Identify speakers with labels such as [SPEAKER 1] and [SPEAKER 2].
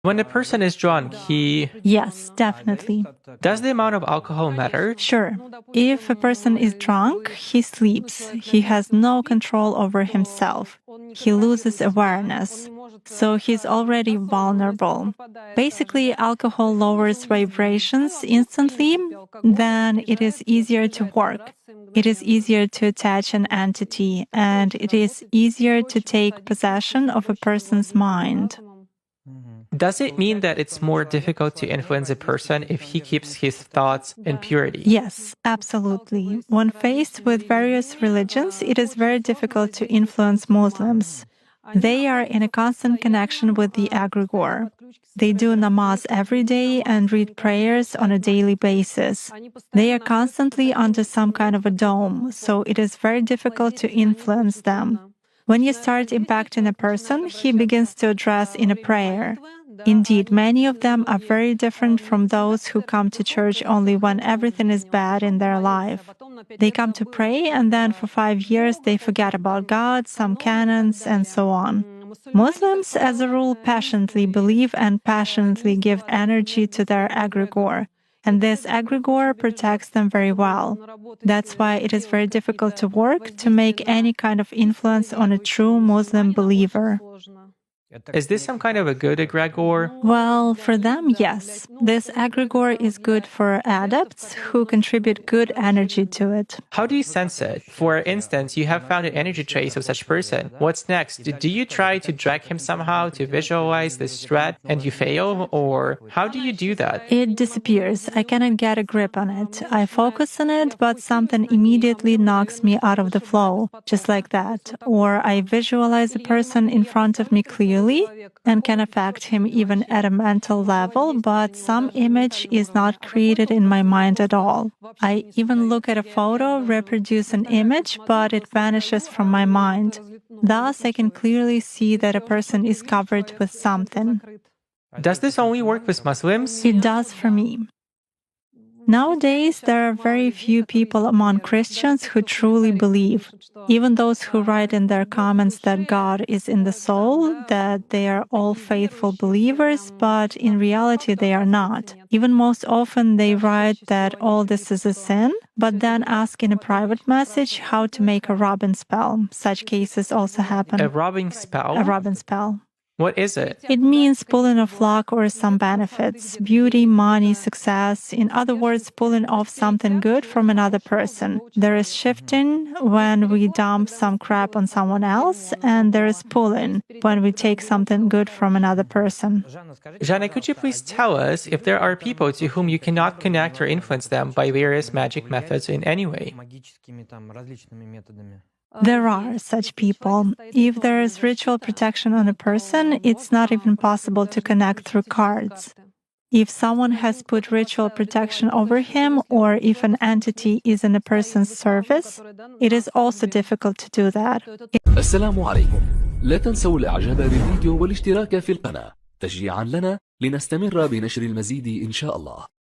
[SPEAKER 1] When a person is drunk,
[SPEAKER 2] Yes, definitely.
[SPEAKER 1] Does the amount of alcohol matter?
[SPEAKER 2] Sure. If a person is drunk, he sleeps. He has no control over himself. He loses awareness. So he's already vulnerable. Basically, alcohol lowers vibrations instantly, then it is easier to work. It is easier to attach an entity, and it is easier to take possession of a person's mind.
[SPEAKER 1] Does it mean that it's more difficult to influence a person if he keeps his thoughts in purity?
[SPEAKER 2] Yes, absolutely. When faced with various religions, it is very difficult to influence Muslims. They are in a constant connection with the egregore. They do namaz every day and read prayers on a daily basis. They are constantly under some kind of a dome, so it is very difficult to influence them. When you start impacting a person, he begins to address in a prayer. Indeed, many of them are very different from those who come to church only when everything is bad in their life. They come to pray, and then for 5 years they forget about God, some canons, and so on. Muslims, as a rule, passionately believe and passionately give energy to their egregore. And this egregore protects them very well. That's why it is very difficult to work to make any kind of influence on a true Muslim believer.
[SPEAKER 1] Is this some kind of a good egregore?
[SPEAKER 2] Well, for them, yes. This egregore is good for adepts who contribute good energy to it.
[SPEAKER 1] How do you sense it? For instance, you have found an energy trace of such person. What's next? Do you try to drag him somehow to visualize this threat and you fail? Or how do you do that?
[SPEAKER 2] It disappears. I cannot get a grip on it. I focus on it, but something immediately knocks me out of the flow, just like that. Or I visualize a person in front of me clearly and can affect him even at a mental level, but some image is not created in my mind at all. I even look at a photo, reproduce an image, but it vanishes from my mind. Thus, I can clearly see that a person is covered with something.
[SPEAKER 1] Does this only work with Muslims?
[SPEAKER 2] It does for me. Nowadays, there are very few people among Christians who truly believe. Even those who write in their comments that God is in the soul, that they are all faithful believers, but in reality they are not. Even most often they write that all this is a sin, but then ask in a private message how to make a rubbing spell. Such cases also happen.
[SPEAKER 1] A rubbing spell?
[SPEAKER 2] A rubbing spell.
[SPEAKER 1] What is it?
[SPEAKER 2] It means pulling off luck or some benefits, beauty, money, success. In other words, pulling off something good from another person. There is shifting when we dump some crap on someone else, and there is pulling when we take something good from another person.
[SPEAKER 1] Jana, could you please tell us if there are people to whom you cannot connect or influence them by various magic methods in any way?
[SPEAKER 2] There are such people. If there is ritual protection on a person, it's not even possible to connect through cards. If someone has put ritual protection over him, or if an entity is in a person's service, it is also difficult to do that.
[SPEAKER 3] السلام عليكم. لا تنسوا الإعجاب بالفيديو والاشتراك في القناة تشجيعا لنا لنستمر بنشر المزيد إن شاء الله.